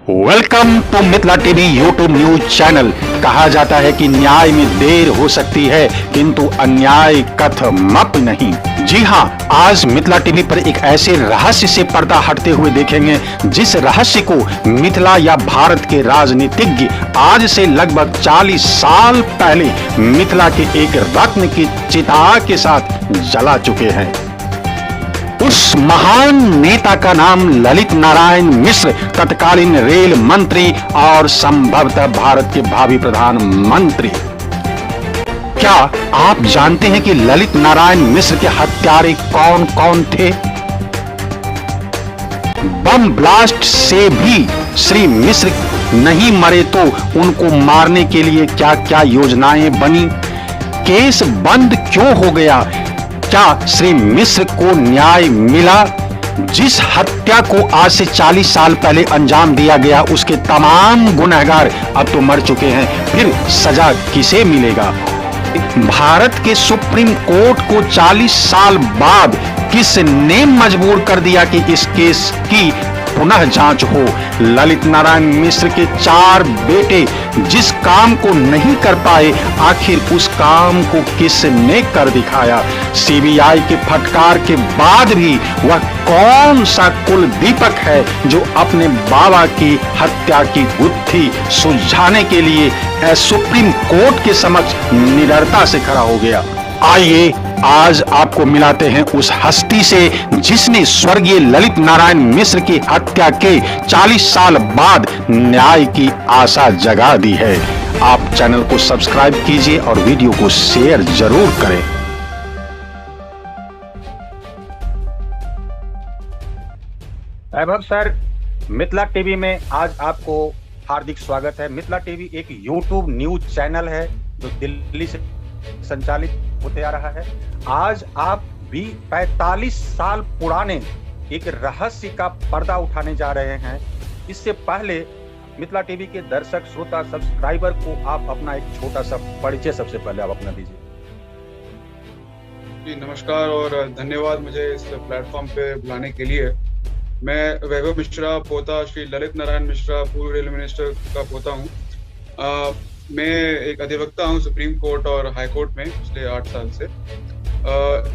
Welcome to Mithila TV YouTube news channel. कहा जाता है कि न्याय में देर हो सकती है किंतु अन्याय कथमप नहीं। जी हां, आज मिथिला टीवी पर एक ऐसे रहस्य से पर्दा हटते हुए देखेंगे जिस रहस्य को मिथिला या भारत के राजनीतिज्ञ आज से लगभग 40 साल पहले मिथिला के एक रत्न की चिता के साथ जला चुके हैं। उस महान नेता का नाम ललित नारायण मिश्र, तत्कालीन रेल मंत्री और संभवतः भारत के भावी प्रधानमंत्री। क्या आप जानते हैं कि ललित नारायण मिश्र के हत्यारे कौन कौन थे? बम ब्लास्ट से भी श्री मिश्र नहीं मरे तो उनको मारने के लिए क्या क्या योजनाएं बनी? केस बंद क्यों हो गया? क्या श्री मिश्र को न्याय मिला? जिस हत्या को आज से 40 साल पहले अंजाम दिया गया उसके तमाम गुनहगार अब तो मर चुके हैं, फिर सजा किसे मिलेगा? भारत के सुप्रीम कोर्ट को 40 साल बाद किसने मजबूर कर दिया कि इस केस की पुनः जांच हो? ललित नारायण मिश्र के 4 बेटे जिस काम को नहीं कर पाए, आखिर उस काम को किसने कर दिखाया? सीबीआई के फटकार के बाद भी वह कौन सा कुलदीपक है जो अपने बाबा की हत्या की गुत्थी सुलझाने के लिए सुप्रीम कोर्ट के समक्ष निडरता से खड़ा हो गया? आइए आज आपको मिलाते हैं उस हस्ती से जिसने स्वर्गीय ललित नारायण मिश्र की हत्या के 40 साल बाद न्याय की आशा जगा दी है। आप चैनल को सब्सक्राइब कीजिए और वीडियो को शेयर जरूर करें। वैभव सर, मिथिला टीवी में आज आपको हार्दिक स्वागत है। मिथिला टीवी एक यूट्यूब न्यूज चैनल है जो दिल्ली से संचालित होते आ रहा है। आज आप भी 45 साल पुराने एक रहस्य का पर्दा उठाने जा रहे हैं। इससे पहले मिथिला टीवी के दर्शक, श्रोता, सब्सक्राइबर को आप अपना एक छोटा सा परिचय सबसे पहले आप अपना दीजिए। जी नमस्कार और धन्यवाद मुझे इस प्लेटफॉर्म पे बुलाने के लिए। मैं वैभव मिश्रा, पोता श्री ललित नारायण मिश्रा, पूर्व रेल मिनिस्टर का पोता हूँ। मैं एक अधिवक्ता हूँ सुप्रीम कोर्ट और हाई कोर्ट में पिछले 8 साल से।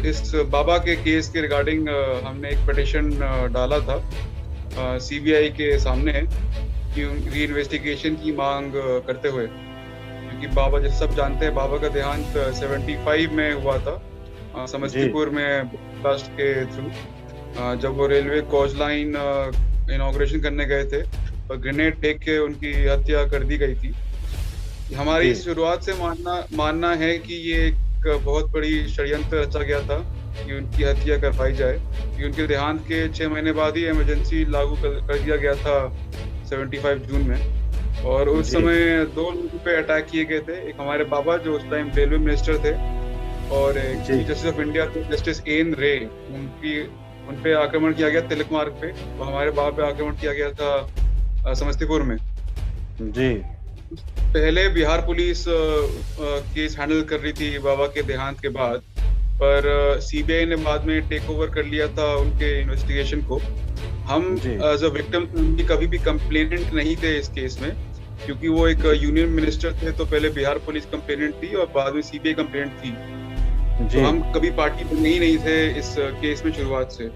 इस बाबा के केस के रिगार्डिंग हमने एक पिटीशन डाला था सीबीआई के सामने री इन्वेस्टिगेशन की मांग करते हुए, क्योंकि बाबा, जैसे सब जानते हैं, बाबा का देहांत 75 में हुआ था समस्तीपुर में ब्लास्ट के थ्रू। जब वो रेलवे कोच लाइन इनॉग्रेशन करने गए थे और ग्रेनेड फेंक के उनकी हत्या कर दी गई थी। हमारी शुरुआत से मानना है कि ये एक बहुत बड़ी षड्यंत्र रचा गया था कि उनकी हत्या करवाई जाए, कि उनके देहांत के 6 महीने बाद ही इमरजेंसी लागू कर दिया गया था 75 जून में। और उस समय 2 लोगों पे अटैक किए गए थे। एक हमारे बाबा जो उस टाइम रेलवे मिनिस्टर थे और एक चीफ जस्टिस ऑफ इंडिया थे जस्टिस एन रे। उन पे आक्रमण किया गया तिलक मार्ग पे, और हमारे बाबा पे आक्रमण किया गया था समस्तीपुर में। जी पहले बिहार पुलिस केस हैंडल कर रही थी बाबा के देहांत के बाद, पर सीबीआई ने बाद में टेक ओवर कर लिया था उनके इन्वेस्टिगेशन को। हम एज अ विक्टिम उनकी कभी भी कंप्लेनेंट नहीं थे इस केस में, क्योंकि वो एक यूनियन मिनिस्टर थे, तो पहले बिहार पुलिस कंप्लेनेंट थी और बाद में सीबीआई कंप्लेनेंट थी। तो हम कभी पार्टी में नहीं थे इस केस में शुरुआत से।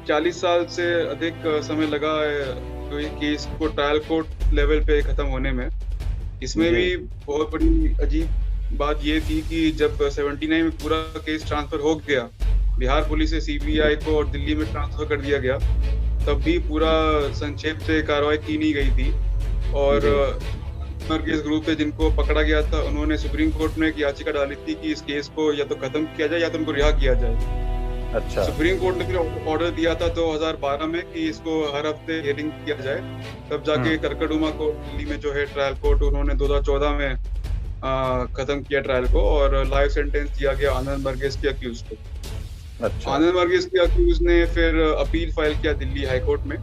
40 साल से अधिक समय लगा तो ये केस को ट्रायल कोर्ट लेवल पे खत्म होने में। इसमें भी बहुत बड़ी अजीब बात ये थी कि जब 79 में पूरा केस ट्रांसफर हो गया बिहार पुलिस से सीबीआई को और दिल्ली में ट्रांसफर कर दिया गया, तब भी पूरा संक्षेप से कार्रवाई की नहीं गई थी। और केस ग्रुप से जिनको पकड़ा गया था उन्होंने सुप्रीम कोर्ट में एक याचिका डाली थी कि इस केस को या तो खत्म किया जाए या तो उनको रिहा किया जाए। अच्छा। सुप्रीम कोर्ट ने फिर ऑर्डर दिया था 2012 में कि इसको हर हफ्ते हियरिंग किया जाए। तब जाके कर्कड़ुमा को दिल्ली में जो है ट्रायल कोर्ट, उन्होंने 2014 में खत्म किया ट्रायल को और लाइफ सेंटेंस दिया गया आनंद वर्गीस के अक्यूज को। अच्छा। आनंद वर्गीस के अक्यूज ने फिर अपील फाइल किया दिल्ली हाई कोर्ट में,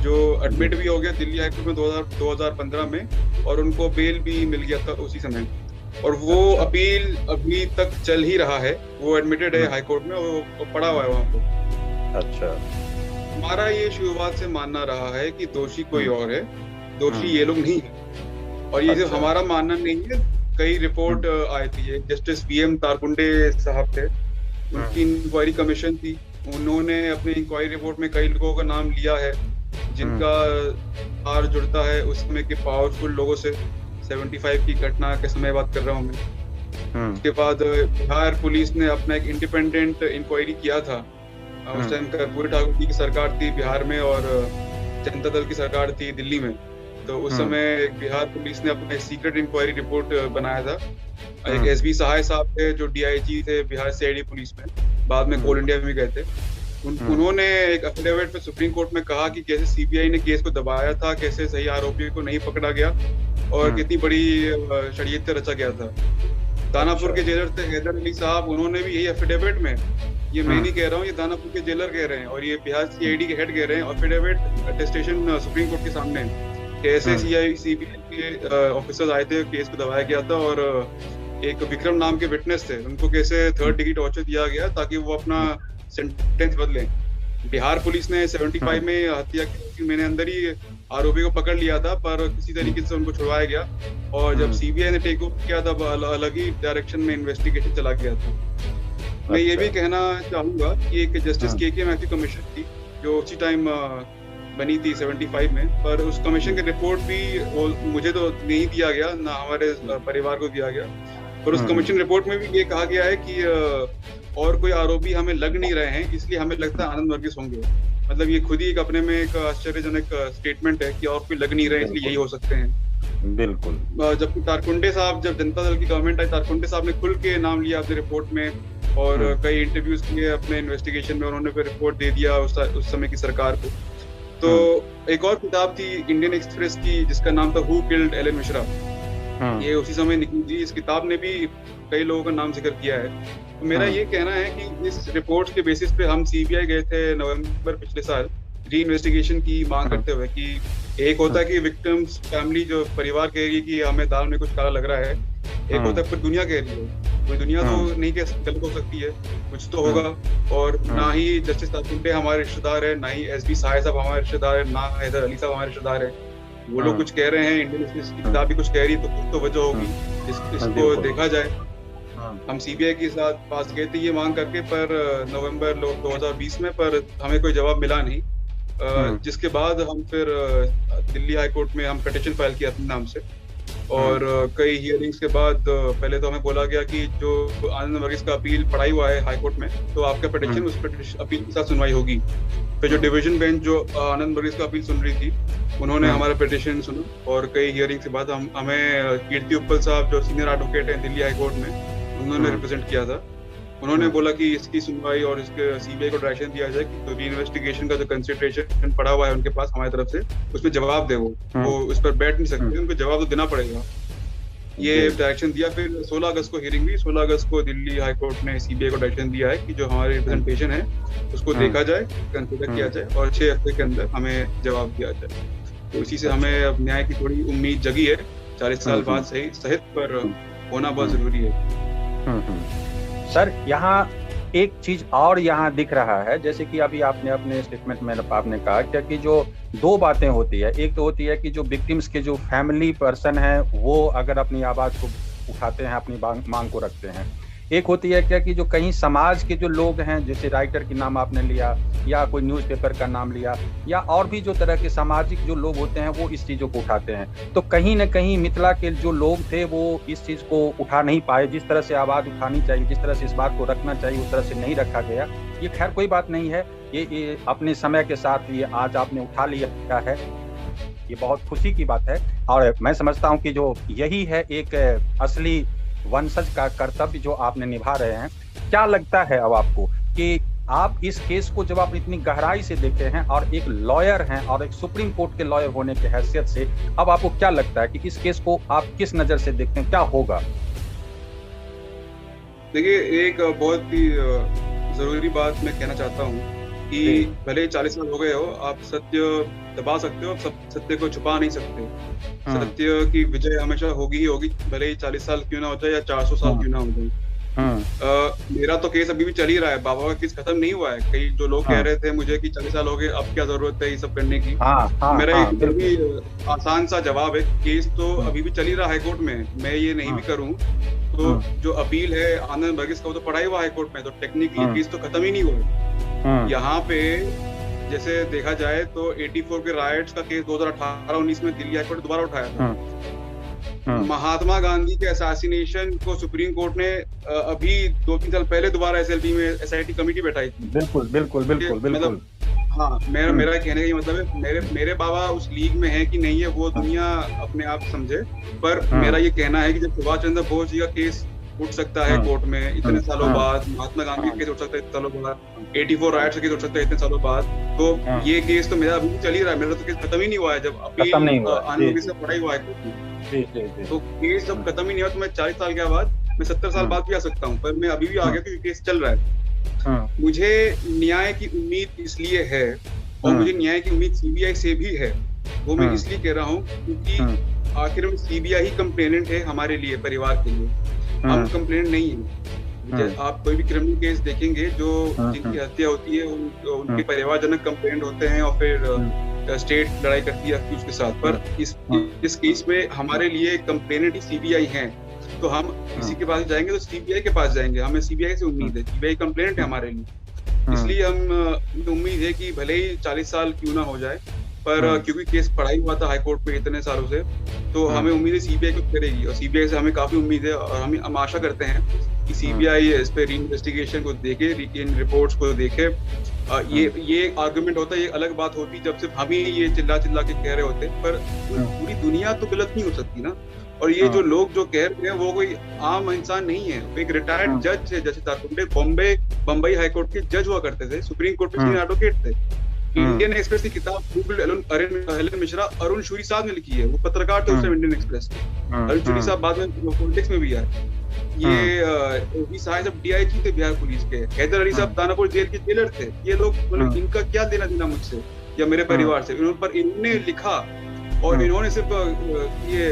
जो एडमिट भी हो गया दिल्ली हाई कोर्ट में 2015 में, और उनको बेल भी मिल गया था उसी समय। और वो अपील अभी तक चल ही रहा है। वो एडमिटेड है हाई कोर्ट में, वो पड़ा हुआ है वहाँ पे। अच्छा। हमारा ये शुरुआत से मानना रहा है कि दोषी कोई और है दोषी ये लोग नहीं है। और ये सिर्फ हमारा मानना नहीं है, कई रिपोर्ट आई थी। जस्टिस PM तारकुंडे साहब थे, उनकी इंक्वायरी कमीशन थी, उन्होंने अपनी इंक्वायरी रिपोर्ट में कई लोगों का नाम लिया है जिनका आर जुड़ता है उस समय के पावरफुल लोगों से। 75 की घटना के समय बात कर रहा हूँ मैं। उसके बाद बिहार पुलिस ने अपना एक इंडिपेंडेंट इंक्वायरी किया था। उस टाइम कर्पूरी ठाकुर की सरकार थी बिहार में और जनता दल की सरकार थी दिल्ली में। तो उस समय बिहार पुलिस ने अपना सीक्रेट इंक्वायरी रिपोर्ट बनाया था। एक SB सहाय साहब थे जो DIG थे बिहार CID पुलिस में, बाद में कोल इंडिया में गए थे। उन्होंने एक एफिडेविट पे सुप्रीम कोर्ट में कहा कि कैसे CBI ने केस को दबाया था, कैसे सही आरोपी को नहीं पकड़ा गया और कितनी बड़ी षड्यंत्र रचा गया था। दानापुर के जेलर थे हैदर अली साहब, उन्होंने भी यही एफिडेविट में, ये मैं नहीं कह रहा हूँ, ये दानापुर के जेलर कह रहे हैं और ये बिहार CID के हेड कह रहे हैं। एफिडेविट अटेस्टेशन सुप्रीम कोर्ट के सामने कैसे CBI के ऑफिसर्स आए थे, केस को दबाया गया था और एक विक्रम नाम के विटनेस थे, उनको कैसे 3rd डिग्री टॉर्चर दिया गया ताकि वो अपना सेंटेंस बदलें। बिहार पुलिस ने 75 में हत्या की महीने अंदर ही आरोपी को पकड़ लिया था, पर किसी तरीके से उनको छुड़वाया गया और जब CBI ने टेक ओवर किया तब अलग ही डायरेक्शन में इन्वेस्टिगेशन चला गया था। मैं ये भी कहना चाहूंगा कि एक जस्टिस KK मैथ्यू कमीशन थी जो उसी टाइम बनी थी 75 में, पर उस कमीशन की रिपोर्ट भी मुझे तो नहीं दिया गया, ना हमारे परिवार को दिया गया। पर उस कमीशन रिपोर्ट में भी ये कहा गया है कि और कोई आरोपी हमें लग नहीं रहे हैं, इसलिए हमें लगता है आनंद वर्गीस होंगे। मतलब ये खुद ही एक अपने में एक आश्चर्यजनक स्टेटमेंट है कि और कोई लग नहीं रहे इसलिए यही हो सकते हैं। बिल्कुल। जबकि तारकुंडे साहब, जब जनता दल की गवर्नमेंट आई, तारकुंडे साहब ने खुल के नाम लिया अपने रिपोर्ट में और कई इंटरव्यूज किए अपने इन्वेस्टिगेशन में, उन्होंने फिर रिपोर्ट दे दिया उस समय की सरकार को। तो एक और किताब थी इंडियन एक्सप्रेस की जिसका नाम था हु किल्ड एलन मिश्रा, ये उसी समय निकली थी। इस किताब ने भी कई लोगों का नाम जिक्र किया है। तो मेरा ये कहना है कि इस रिपोर्ट के बेसिस पे हम CBI गए थे नवंबर पिछले साल री इन्वेस्टिगेशन की मांग करते हुए कि एक होता है कि विक्टिम्स फैमिली जो परिवार कह रही है कि हमें दाल में कुछ काला लग रहा है, एक होता है पूरी दुनिया कह रही है। कोई दुनिया तो नहीं कह सकती, गलत हो सकती है, कुछ तो होगा। और ना ही जस्टिस तारकुंडे हमारे रिश्तेदार है, ना ही SB सहाय साहब हमारे रिश्तेदार है, ना हैदर अली साहब हमारे रिश्तेदार है। वो लोग कुछ कह रहे हैं, इंडियन एक्सप्रेस की किताब भी कुछ कह रही है, तो कुछ तो वजह होगी, इसको देखा जाए। हम CBI के साथ पास गए थे ये मांग करके, पर नवंबर 2020 में, पर हमें कोई जवाब मिला नहीं। जिसके बाद हम फिर दिल्ली हाई कोर्ट में हम पिटीशन फाइल किया अपने नाम से और कई हियरिंग्स के बाद पहले तो हमें बोला गया कि जो आनंद वर्गीस का अपील पढ़ाई हुआ है हाई कोर्ट में, तो आपका पिटीशन उस अपील के साथ सुनवाई होगी। फिर जो डिवीजन बेंच जो आनंद वर्गीस का अपील सुन रही थी, उन्होंने हमारा पिटीशन सुना और कई हियरिंग्स के बाद हमें कीर्ति उपल साहब जो सीनियर एडवोकेट हैं दिल्ली हाई कोर्ट में, उन्होंने रिप्रेजेंट किया था। उन्होंने बोला कि इसकी सुनवाई और इसके CBI को डायरेक्शन दिया जाए कि तो री इन्वेस्टिगेशन का जो कंसिडरेशन पड़ा हुआ है उनके पास हमारी तरफ से, उसमें जवाब दे। वो उस पर बैठ नहीं सकते, उनको जवाब तो देना पड़ेगा। ये डायरेक्शन दिया। फिर 16 अगस्त को हियरिंग हुई। 16 अगस्त को दिल्ली हाई कोर्ट ने CBI को डायरेक्शन दिया है कि जो हमारी रिप्रेजेंटेशन है उसको देखा जाए, कंसिडर किया जाए और 6 हफ्ते के अंदर हमें जवाब दिया जाए। तो इसी से हमें अब न्याय की थोड़ी उम्मीद जगी है 40 साल बाद सहित, पर होना बहुत जरूरी है। सर, यहाँ एक चीज और यहाँ दिख रहा है, जैसे कि अभी आपने अपने स्टेटमेंट में आपने कहा कि जो दो बातें होती है, एक तो होती है कि जो विक्टिम्स के जो फैमिली पर्सन है वो अगर अपनी आवाज को उठाते हैं, अपनी मांग को रखते हैं। एक होती है क्या कि जो कहीं समाज के जो लोग हैं, जैसे राइटर के नाम आपने लिया या कोई न्यूज़पेपर का नाम लिया या और भी जो तरह के सामाजिक जो लोग होते हैं वो इस चीज़ों को उठाते हैं। तो कहीं न कहीं मिथिला के जो लोग थे वो इस चीज़ को उठा नहीं पाए, जिस तरह से आवाज़ उठानी चाहिए, जिस तरह से इस बात को रखना चाहिए उस तरह से नहीं रखा गया। ये खैर कोई बात नहीं है, ये अपने समय के साथ ये आज आपने उठा लिया है, ये बहुत खुशी की बात है। और मैं समझता हूँ कि जो यही है एक असली वंशज का कर्तव्य जो आपने निभा रहे हैं। क्या लगता है अब आपको कि आप इस केस को जब आप इतनी गहराई से देखे हैं और एक लॉयर हैं और एक सुप्रीम कोर्ट के लॉयर होने की हैसियत से, अब आपको क्या लगता है कि इस केस को आप किस नजर से देखते हैं, क्या होगा? देखिए, एक बहुत ही जरूरी बात मैं कहना चाहता हूँ कि भले 40 साल हो गए हो, आप सत्य दबा सकते हो, सब सत्य को छुपा नहीं सकते। सत्य की विजय हमेशा होगी ही होगी, भले ही 40 साल क्यों ना हो जाए या 400 साल क्यों ना हो जाए। मेरा तो केस अभी भी चल ही रहा है, बाबा का केस खत्म नहीं हुआ है। कई जो लोग कह रहे थे मुझे कि 40 साल हो गए, अब क्या जरूरत है ये सब करने की। मेरा एक भी आसान सा जवाब है, केस तो अभी भी चल ही रहा है कोर्ट में। मैं ये नहीं भी करूं तो जो अपील है आनंद वर्गीस का, वो तो पड़ा ही हुआ है कोर्ट में, तो टेक्निकली केस तो खत्म ही नहीं हुआ। यहाँ पे जैसे देखा जाए तो 84 के राइट्स का केस 2018-19 में दिल्ली हाईकोर्ट दोबारा उठाया था। महात्मा गांधी के असैसिनेशन को सुप्रीम कोर्ट ने अभी 2-3 साल पहले दोबारा एसएलपी में एसआईटी कमेटी बैठाई थी। बिल्कुल बिल्कुल बिल्कुल बिल्कुल। हाँ, मेरा कहने का ये मतलब है, मेरे बाबा उस लीग में है कि नहीं है वो दुनिया अपने आप समझे, पर मेरा ये कहना है कि जब सुभाष चंद्र बोस जी का केस उठ सकता है कोर्ट में इतने सालों बाद, महात्मा गांधी का केस उठ सकता है इतने सालों बाद, 84 राइट्स का केस उठ सकता है इतने सालों बाद, तो ये केस तो मेरा अभी भी चल ही रहा है। मेरा तो केस खत्म ही नहीं हुआ है, जब अपील आने से पड़ा ही हुआ है। तो केस जब खत्म ही नहीं हुआ तो मैं 40 साल के बाद, मैं 70 साल बाद भी आ सकता हूँ, पर मैं अभी भी आ गया क्योंकि केस चल रहा है। मुझे न्याय की उम्मीद इसलिए है, और मुझे न्याय की उम्मीद सीबीआई से भी है। वो मैं इसलिए कह रहा हूँ क्योंकि आखिर में सीबीआई ही कंप्लेनेंट है हमारे लिए, परिवार के लिए। हम कंप्लेनेंट नहीं है। आप कोई भी क्रिमिनल केस देखेंगे जो जिनकी हत्या होती है उनके परिवारजनक कंप्लेनेंट होते हैं, और फिर स्टेट लड़ाई करती है अक्यूज के साथ। पर इस केस में हमारे लिए कंप्लेनेंट ही सीबीआई है, तो हम किसी के पास जाएंगे तो सीबीआई के पास जाएंगे। हमें सीबीआई से उम्मीद है, सीबीआई कंप्लेनेंट है हमारे लिए। इसलिए हम उम्मीद है कि भले ही 40 साल क्यों ना हो जाए, पर क्योंकि केस पड़ा ही हुआ था हाईकोर्ट में इतने सालों से, तो हमें उम्मीद है सीबीआई कुछ करेगी, और सीबीआई से हमें काफी उम्मीद है। और हम आशा करते हैं कि सीबीआई इस पे री-इन्वेस्टिगेशन को देखे, इन रिपोर्ट्स को देखे। ये आर्गुमेंट होता है, ये अलग बात होती जब सिर्फ हम ही ये चिल्ला के कह रहे होते, पर पूरी दुनिया तो गलत नहीं हो सकती ना। और ये जो लोग जो कह रहे हैं वो कोई आम इंसान नहीं है, वो एक रिटायर्ड जज है। जैसे तारकुंडे बम्बई हाईकोर्ट के जज हुआ करते थे, सुप्रीम कोर्ट में एडवोकेट थे। इंडियन एक्सप्रेस की किताब हेलन मिश्रा अरुण शूरी साहब ने लिखी है, वो पत्रकार थे उस टाइम इंडियन एक्सप्रेस के। अरुण शूरी साहब बाद में पॉलिटिक्स में भी आए। ये साहब डीआईजी थे बिहार पुलिस के। हैदर अली साहब दानापुर जेल के जेलर थे। ये लोग मतलब इनका क्या लेना देना मुझसे या मेरे परिवार से? इन्होंने लिखा, और इन्होंने सिर्फ ये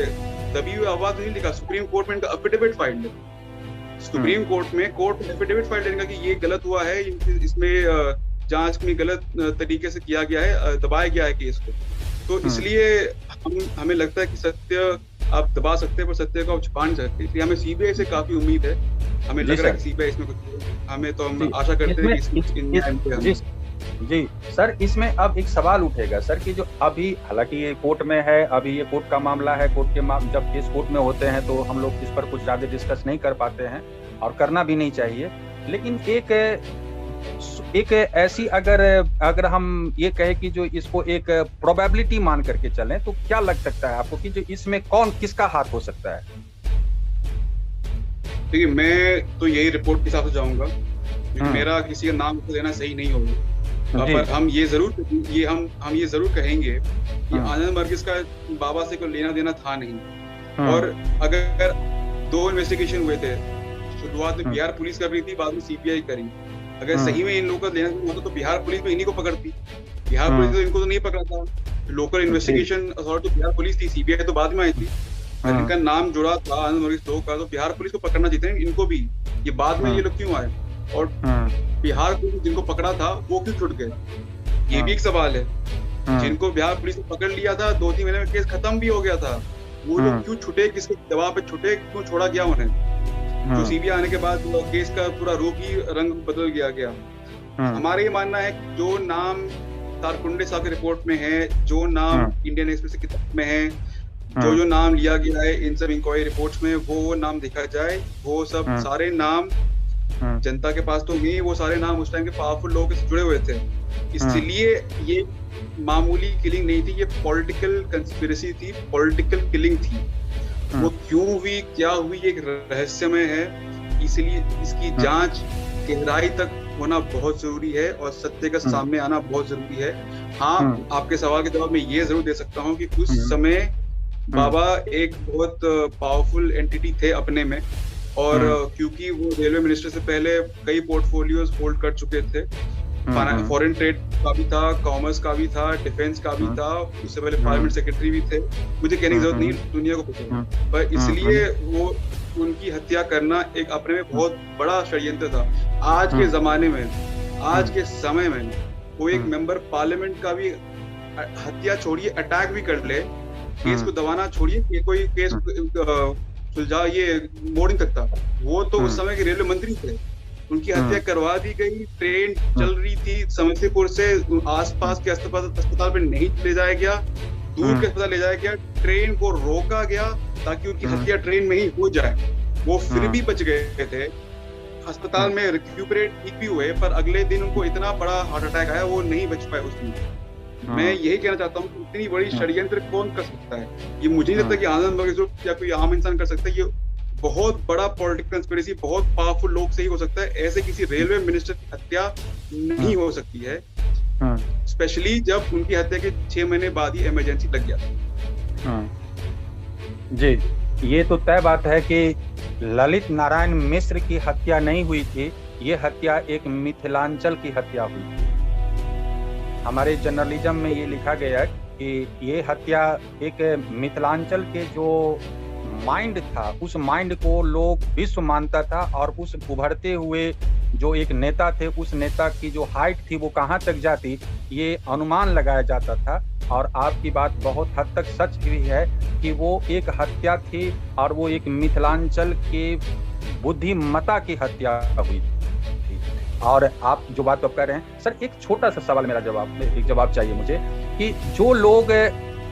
दबी हुई आवाज नहीं लिखा, सुप्रीम कोर्ट में इनका एफिडेविट फाइल है। सुप्रीम कोर्ट में एफिडेविट फाइल है इनका कि ये गलत हुआ है, इसमें जांच में गलत तरीके से किया गया है, दबाया गया है केस को। तो इसलिए हमें लगता है कि सत्य आप दबा सकते हैं पर सत्य को आप छुपा नहीं सकते। इसलिए हमें सीबीआई से काफी उम्मीद है। हमें लग रहा है कि सीबीआई इसमें कुछ, हमें तो हम आशा करते हैं कि जी सर, इसमें अब एक सवाल उठेगा सर कि जो अभी हालांकि ये कोर्ट में है, अभी ये कोर्ट का मामला है, जब केस कोर्ट में होते हैं तो हम लोग इस पर कुछ ज्यादा डिस्कस नहीं कर पाते हैं और करना भी नहीं चाहिए। लेकिन एक ऐसी अगर हम ये कहें कि जो इसको एक प्रोबेबिलिटी मान करके चलें, तो क्या लग सकता है आपको कि जो इसमें कौन किसका हाथ हो सकता है? देखिए, मैं तो यही रिपोर्ट के हिसाब से जाऊंगा, क्योंकि मेरा किसी का नाम लेना सही नहीं होगा। पर हम ये जरूर कहेंगे कि आनंद वर्गीस का बाबा से कोई लेना देना था नहीं। और अगर 2 इन्वेस्टिगेशन हुए थे, शुरुआत में बिहार पुलिस कर रही थी, बाद में सीबीआई करी। अगर सही में इन लोगों का लेना देना होता तो बिहार पुलिस में इन्हीं को पकड़ती। बिहार पुलिस तो इनको तो नहीं पकड़ा था, लोकल इन्वेस्टिगेशन अथॉरिटी तो बिहार पुलिस थी, सीबीआई तो बाद में आई थी। अगर इनका नाम जुड़ा था आनंद वर्गीस का, तो बिहार पुलिस को पकड़ना चाहिए इनको भी। ये बाद में ये लोग क्यों आए, और बिहार पुलिस जिनको पकड़ा था वो क्यों छूट गए, ये भी एक सवाल है। जिनको बिहार पुलिस ने पकड़ लिया था, 2-3 महीने में केस खत्म भी हो गया था, वो लोग क्यों छूटे, किसके दबाव पे छूटे, क्यों छोड़ा गया उन्हें? जो सीबीआई आने के बाद केस का पूरा रूप ही रंग बदल गया। हमारा ये मानना है कि जो नाम तारकुंडे साहब की रिपोर्ट में है, जो नाम इंडियन एक्सप्रेस की किताब में है, जो नाम लिया गया है इन सब इंक्वायरी रिपोर्ट्स में, वो नाम देखा जाए। वो सब सारे नाम जनता के पास तो नहीं, वो सारे नाम उस टाइम के पावरफुल लोगों से जुड़े हुए थे। इसलिए ये मामूली किलिंग नहीं थी, ये पॉलिटिकल कंस्पिरेसी थी, पॉलिटिकल किलिंग थी। वो क्यों हुई, क्या हुई, एक रहस्यमय है। इसलिए इसकी जांच गहराई तक होना बहुत जरूरी है और सत्य का सामने आना बहुत जरूरी है। हाँ, आपके सवाल के जवाब में ये जरूर दे सकता हूँ कि उस समय बाबा एक बहुत पावरफुल एंटिटी थे अपने में, और क्योंकि वो रेलवे मिनिस्टर से पहले कई पोर्टफोलियोज होल्ड कर चुके थे, फॉरेन ट्रेड का भी था, कॉमर्स का भी था, डिफेंस का भी था, उससे पहले पार्लियामेंट सेक्रेटरी भी थे। मुझे कहने की जरूरत नहीं, दुनिया को पता है। पर इसलिए वो उनकी हत्या करना एक अपने में बहुत बड़ा षड्यंत्र था। आज के जमाने में, आज के समय में कोई एक मेंबर पार्लियामेंट का भी हत्या छोड़िए, अटैक भी कर ले, केस को दबाना छोड़िए, कि कोई केस सुलझा ये मोड़ नहीं सकता। वो तो उस समय के रेलवे मंत्री थे, उनकी हत्या करवा दी गई। ट्रेन चल रही थी समस्तीपुर से, आसपास के अस्पताल पे नहीं ले जाया गया, दूर के अस्पताल ले जाया गया, ट्रेन को रोका गया ताकि उनकी हत्या ट्रेन में ही हो जाए। वो फिर भी बच गए थे, अस्पताल में रिक्यूपरेट ठीक भी हुए, पर अगले दिन उनको इतना बड़ा हार्ट अटैक आया, वो नहीं बच पाए उसमें। मैं यही कहना चाहता हूँ कि इतनी बड़ी षड्यंत्र कौन कर सकता है? ये मुझे नहीं लगता कि आनंद मर्ग या कोई आम इंसान कर सकता है। ये बहुत बड़ा पॉलिटिकल कंस्पिरेसी बहुत पावरफुल लोग से ही हो सकता है। ऐसे किसी रेलवे मिनिस्टर की हत्या नहीं हो सकती है, स्पेशली जब उनकी हत्या के 6 महीने बाद ही इमरजेंसी लग गया। जी, ये तो तय बात है कि ललित नारायण मिश्र की हत्या नहीं हुई थी, ये हत्या एक मिथिलांचल की हत्या हुई थी। हमारे जर्नलिज्म में ये लिखा गया कि ये हत्या एक मिथिलांचल के जो माइंड था, उस माइंड को लोग विश्व मानता था, और उस उभरते हुए जो एक नेता थे, उस नेता की जो हाइट थी वो कहाँ तक जाती, ये अनुमान लगाया जाता था। और आपकी बात बहुत हद तक सच भी है कि वो एक हत्या थी, और वो एक मिथिलांचल के बुद्धिमता की हत्या हुई थी। और आप जो बात कह रहे हैं सर, एक छोटा सा सवाल, मेरा एक जवाब चाहिए मुझे, कि जो लोग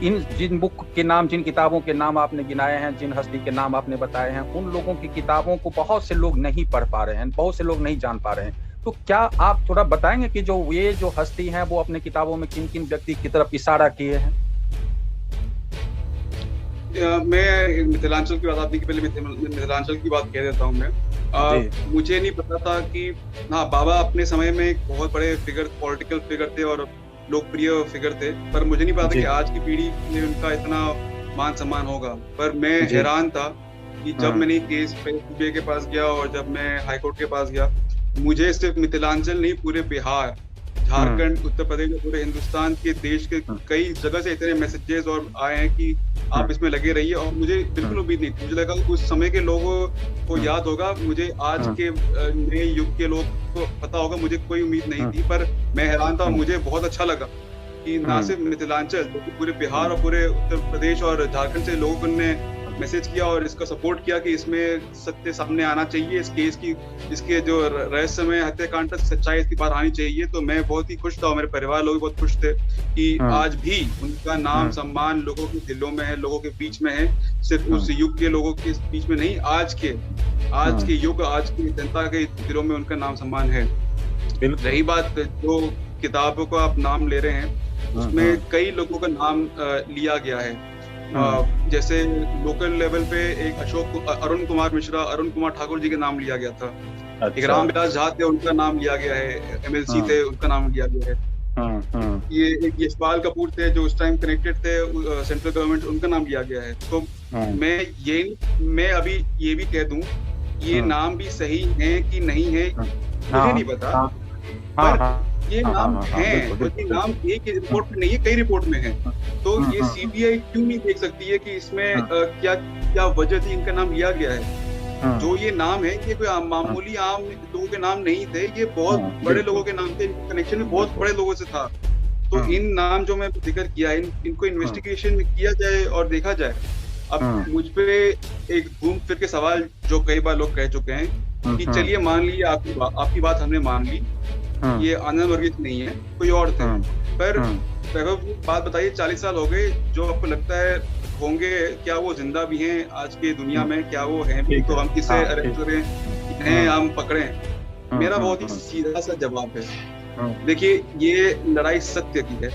इन जिन बुक के नाम, जिन किताबों के नाम आपने गिनाए हैं, जिन हस्ती के नाम आपने बताए हैं, उन लोगों की किताबों को बहुत से लोग नहीं पढ़ पा रहे हैं, बहुत से लोग नहीं जान पा रहे हैं, तो क्या आप थोड़ा बताएंगे कि ये जो हस्ती हैं वो अपने किताबों में किन किन व्यक्ति की तरफ इशारा किए हैं? मैं मिथिलांचल की बात, आपने पहले मिथिलांचल की बात कह देता हूँ मैं। मुझे नहीं पता था कि हाँ, बाबा अपने समय में एक बहुत बड़े पॉलिटिकल फिगर थे और लोकप्रिय फिगर थे, पर मुझे नहीं पता था कि आज की पीढ़ी में उनका इतना मान सम्मान होगा। पर मैं हैरान था कि जब मैंने केस सीबीआई के पास गया और जब मैं हाईकोर्ट के पास गया, मुझे सिर्फ मिथिलांचल नहीं, पूरे बिहार, झारखंड, उत्तर प्रदेश, पूरे हिंदुस्तान के देश के कई जगह से इतने मैसेजेस और आए हैं कि आप इसमें लगे रहिए। और मुझे बिल्कुल उम्मीद नहीं थी, मुझे लगा उस समय के लोगों को याद होगा, मुझे आज के नए युग के लोग को पता होगा, मुझे कोई उम्मीद नहीं थी। पर मैं हैरान था, मुझे बहुत अच्छा लगा कि ना सिर्फ मिथिलांचल, पूरे बिहार और पूरे उत्तर प्रदेश और झारखंड से लोगों ने मैसेज किया और इसका सपोर्ट किया कि इसमें सत्य सामने आना चाहिए, इस केस की, इसके जो रहस्यमय हत्याकांड तक सच्चाई इसकी बाहर आनी चाहिए। तो मैं बहुत ही खुश था और मेरे परिवार लोग भी बहुत खुश थे कि आज भी उनका नाम सम्मान लोगों के दिलों में है, लोगों के बीच में है, सिर्फ उस युग के लोगों के बीच में नहीं, आज के युग, आज की जनता के दिलों में उनका नाम सम्मान है। रही बात जो किताबों का आप नाम ले रहे हैं, उसमें कई लोगों का नाम लिया गया है। जैसे लोकल लेवल पे एक अरुण कुमार मिश्रा, अरुण कुमार ठाकुर जी का नाम लिया गया था। अच्छा। एक रामविलास झा थे, उनका नाम लिया गया है। MLC थे, उनका नाम लिया गया है। ये एक यशपाल कपूर थे जो उस टाइम कनेक्टेड थे सेंट्रल गवर्नमेंट, उनका नाम लिया गया है। तो मैं अभी ये भी कह दूं, ये नाम भी सही है कि नहीं है मुझे नहीं पता, पर ये नाम है, क्योंकि नाम एक रिपोर्ट में नहीं है, कई रिपोर्ट में है। तो ये सीबीआई क्यों नहीं देख सकती है कि इसमें क्या वजह थी इनका नाम लिया गया है? जो ये नाम है, ये कोई मामूली आम लोगों के नाम नहीं थे, ये बहुत बड़े लोगों के नाम थे, इनका कनेक्शन में बहुत बड़े लोगों से था। तो इन नाम जो मैं जिक्र किया, इनको इन्वेस्टिगेशन किया जाए और देखा जाए। अब मुझ पे एक घूम फिर के सवाल जो कई बार लोग कह चुके हैं कि चलिए मान लीजिए आपकी बात हमने मान ली, ये आनंद वर्गीस नहीं है, कोई और थे। पर बात बताइए, 40 साल हो गए, जो आपको लगता है होंगे, क्या वो जिंदा भी हैं आज की दुनिया में? क्या वो हैं भी? तो हम किसे अरेस्ट करें, इन्हें हम पकड़ें? मेरा बहुत ही सीधा सा जवाब है, देखिए, ये लड़ाई सत्य की है।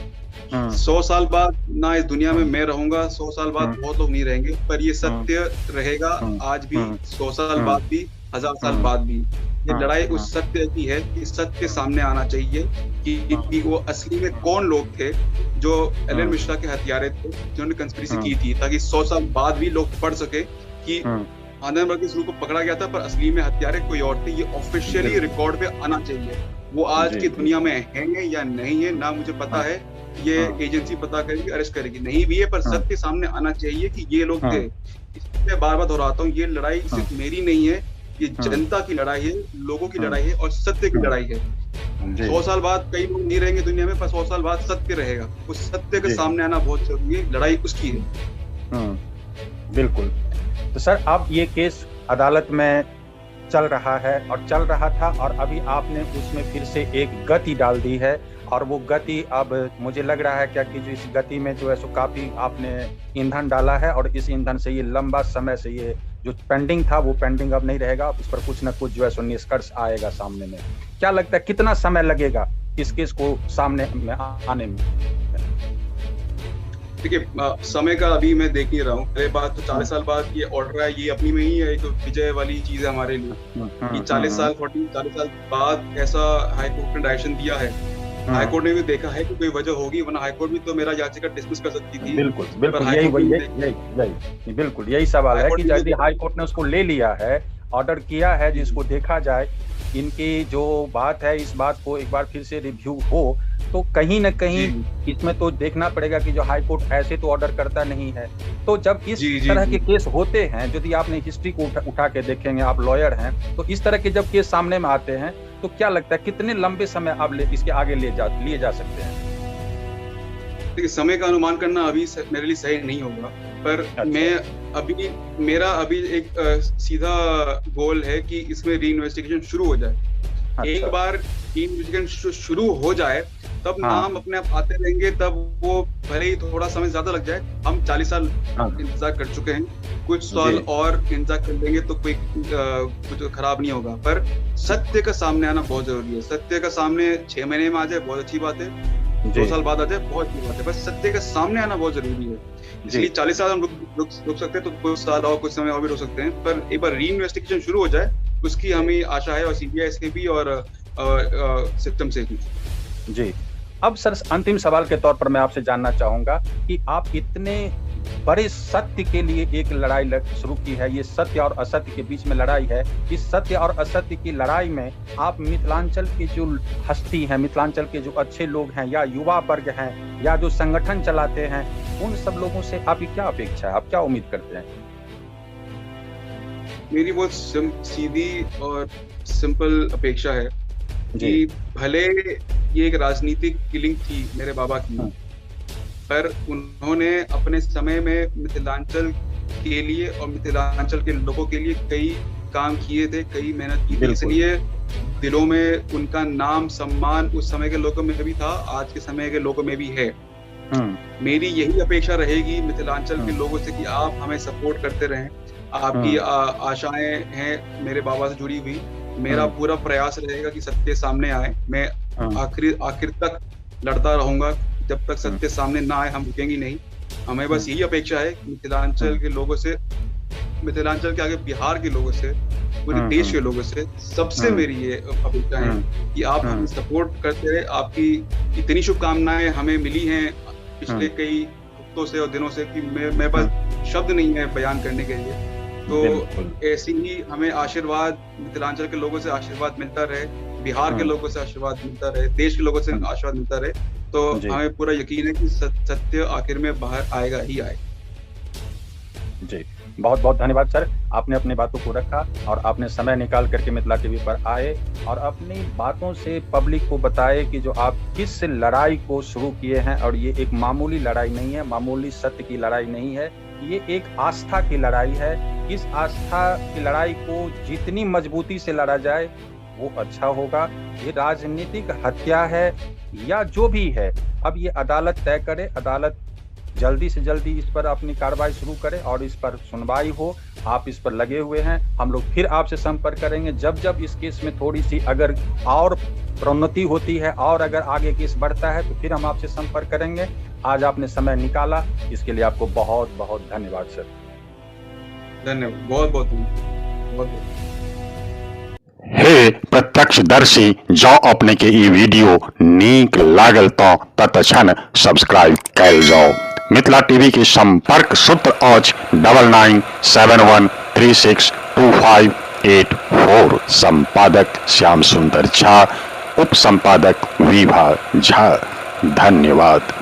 100 साल बाद ना इस दुनिया में मैं रहूंगा, 100 साल बाद बहुत लोग नहीं रहेंगे, पर ये सत्य रहेगा आज भी, 100 साल बाद भी, 1000 साल बाद भी। ये लड़ाई उस सत्य की है कि सत्य सामने आना चाहिए कि वो असली में कौन लोग थे जो एलन मिश्रा के हत्यारे थे, जिन्होंने कंस्पिरेसी की थी, ताकि 100 साल बाद भी लोग पढ़ सके कि आनंद वर्गीस को पकड़ा गया था, पर असली में हत्यारे कोई और थे। ये ऑफिशियली रिकॉर्ड पे आना चाहिए। वो आज की दुनिया में है या नहीं है ना मुझे पता है, ये एजेंसी पता करेगी, अरेस्ट करेगी, नहीं भी है, पर सत्य सामने आना चाहिए कि ये लोग थे। इसलिए बार बार दोहराता हूँ, ये लड़ाई सिर्फ मेरी नहीं है, ये जनता की लड़ाई है, लोगों की लड़ाई है और सत्य की लड़ाई है। 100 साल बाद कई लोग नहीं रहेंगे दुनिया में, पर 100 साल बाद सत्य रहेगा। उस सत्य के सामने आना बहुत जरूरी है, लड़ाई उसकी है। बिल्कुल। तो सर, अब ये केस अदालत में चल रहा है और चल रहा था, और अभी आपने उसमें फिर से एक गति डाल दी है, और वो गति अब मुझे लग रहा है क्या कि जो इस गति में जो है सो काफी आपने ईंधन डाला है, और इस ईंधन से ये लंबा समय से ये जो पेंडिंग था वो पेंडिंग अब नहीं रहेगा, इस पर कुछ ना कुछ जो है सो निष्कर्ष आएगा सामने में। क्या लगता है कितना समय लगेगा इस केस को सामने में आने में? देखिए, समय का अभी मैं देख नहीं रहा हूँ। पहले बात तो 40 साल बाद ये ऑर्डर है, ये अपनी में ही है, एक विजय वाली चीज है हमारे लिए कि 40 साल बाद ऐसा हाईकोर्ट ने डायरेक्शन दिया है। हाईकोर्ट ने भी देखा है कि कोई वजह होगी, वरना हाईकोर्ट भी तो मेरा याचिका डिसमिस कर सकती थी। बिल्कुल बिल्कुल यही सवाल है कि यदि हाईकोर्ट ने उसको ले लिया है, ऑर्डर किया है जिसको देखा जाए, इनकी जो बात है इस बात को एक बार फिर से रिव्यू हो, तो कहीं न कहीं इसमें तो देखना पड़ेगा कि जो हाईकोर्ट ऐसे तो ऑर्डर करता नहीं है। तो जब इस तरह के केस होते हैं, यदि आपने हिस्ट्री को उठा के देखेंगे, आप लॉयर हैं, तो इस तरह के जब केस सामने में आते हैं तो क्या लगता है कितने लंबे समय आप इसके आगे लिए जा सकते हैं? देखिए, समय का अनुमान करना अभी मेरे लिए सही नहीं होगा, पर मेरा अभी एक सीधा गोल है कि इसमें री-इन्वेस्टिगेशन शुरू हो जाए। एक बार री-इन्वेस्टिगेशन शुरू हो जाए तब नाम अपने आप आते रहेंगे, तब वो भले ही थोड़ा समय ज्यादा लग जाए। हम 40 साल इंतजार कर चुके हैं, कुछ साल और इंतजार कर लेंगे तो कोई कुछ खराब नहीं होगा, पर सत्य का सामने आना बहुत जरूरी है। सत्य का सामने 6 महीने में आ जाए बहुत अच्छी बात है, 2 साल बाद आ जाए बहुत अच्छी बात है, बस सत्य का सामने आना बहुत जरूरी है। इसलिए 40 साल हम रुक सकते हैं, तो कुछ साल और कुछ समय और भी रुक सकते हैं, पर एक बार री इन्वेस्टिगेशन शुरू हो जाए उसकी हमें आशा है, और सीबीआई से भी और सिस्टम से भी। जी, अब सर अंतिम सवाल के तौर पर मैं आपसे जानना चाहूंगा कि आप इतने बड़े सत्य के लिए एक लड़ाई शुरू की है, ये सत्य और असत्य के बीच में लड़ाई है। इस सत्य और असत्य की लड़ाई में आप मिथिलांचल की जो हस्ती हैं, मिथिलांचल के जो अच्छे लोग हैं, या युवा वर्ग हैं, या जो संगठन चलाते हैं, उन सब लोगों से आपकी क्या अपेक्षा है, आप क्या उम्मीद करते हैं? मेरी बहुत सीधी और सिंपल अपेक्षा है कि भले ये एक राजनीतिक किलिंग थी मेरे बाबा की, पर उन्होंने अपने समय में मिथिलांचल के लिए और मिथिलांचल के लोगों के लिए कई काम किए थे, कई मेहनत की थी, इसलिए दिलों में उनका नाम सम्मान उस समय के लोगों में भी था, आज के समय के लोगों में भी है। मेरी यही अपेक्षा रहेगी मिथिलांचल के लोगों से कि आप हमें सपोर्ट करते रहें। आपकी आशाएं हैं मेरे बाबा से जुड़ी हुई, मेरा पूरा प्रयास रहेगा कि सत्य सामने आए। मैं आखिर तक लड़ता रहूंगा, जब तक सत्य सामने ना आए हम रुकेंगे नहीं। हमें बस यही अपेक्षा है मिथिलांचल के लोगों से, मिथिलांचल के आगे बिहार के लोगों से, पूरे देश के लोगों से, सबसे मेरी ये अपेक्षा है कि आप हमें सपोर्ट करते रहे। आपकी इतनी शुभकामनाएं हमें मिली हैं पिछले कई हफ्तों से और दिनों से कि मेरे पास शब्द नहीं है बयान करने के लिए। तो ऐसे ही हमें आशीर्वाद, मिथिलांचल के लोगों से आशीर्वाद मिलता रहे, बिहार के लोगों से आशीर्वाद मिलता रहे, देश के लोगों से आशीर्वाद मिलता रहे, तो हमें पूरा यकीन है कि सत्य आखिर में बाहर आएगा ही आएगा। जी, बहुत बहुत धन्यवाद सर, आपने अपनी बातों को रखा और आपने समय निकाल करके मिथिला टीवी पर आए और अपनी बातों से पब्लिक को बताए कि जो आप किस लड़ाई को शुरू किए हैं, और ये एक मामूली लड़ाई नहीं है, मामूली सत्य की लड़ाई नहीं है, ये एक आस्था की लड़ाई है। इस आस्था की लड़ाई को जितनी मजबूती से लड़ा जाए वो अच्छा होगा। ये राजनीतिक हत्या है या जो भी है, अब ये अदालत तय करे, अदालत जल्दी से जल्दी इस पर अपनी कार्रवाई शुरू करे और इस पर सुनवाई हो। आप इस पर लगे हुए हैं, हम लोग फिर आपसे संपर्क करेंगे जब इस केस में थोड़ी सी अगर और प्रोन्नति होती है और अगर आगे केस बढ़ता है तो फिर हम आपसे संपर्क करेंगे। आज आपने समय निकाला, इसके लिए आपको बहुत बहुत धन्यवाद सर। धन्यवाद, बहुत बहुत। हे प्रत्यक्षदर्शी, जो अपने के ई वीडियो नीक लागल तो तत्क्षण सब्सक्राइब कर जाओ। मिथिला टीवी के संपर्क सूत्र आज 9971362584। संपादक श्याम सुंदर झा, उप संपादक विभा झा। धन्यवाद।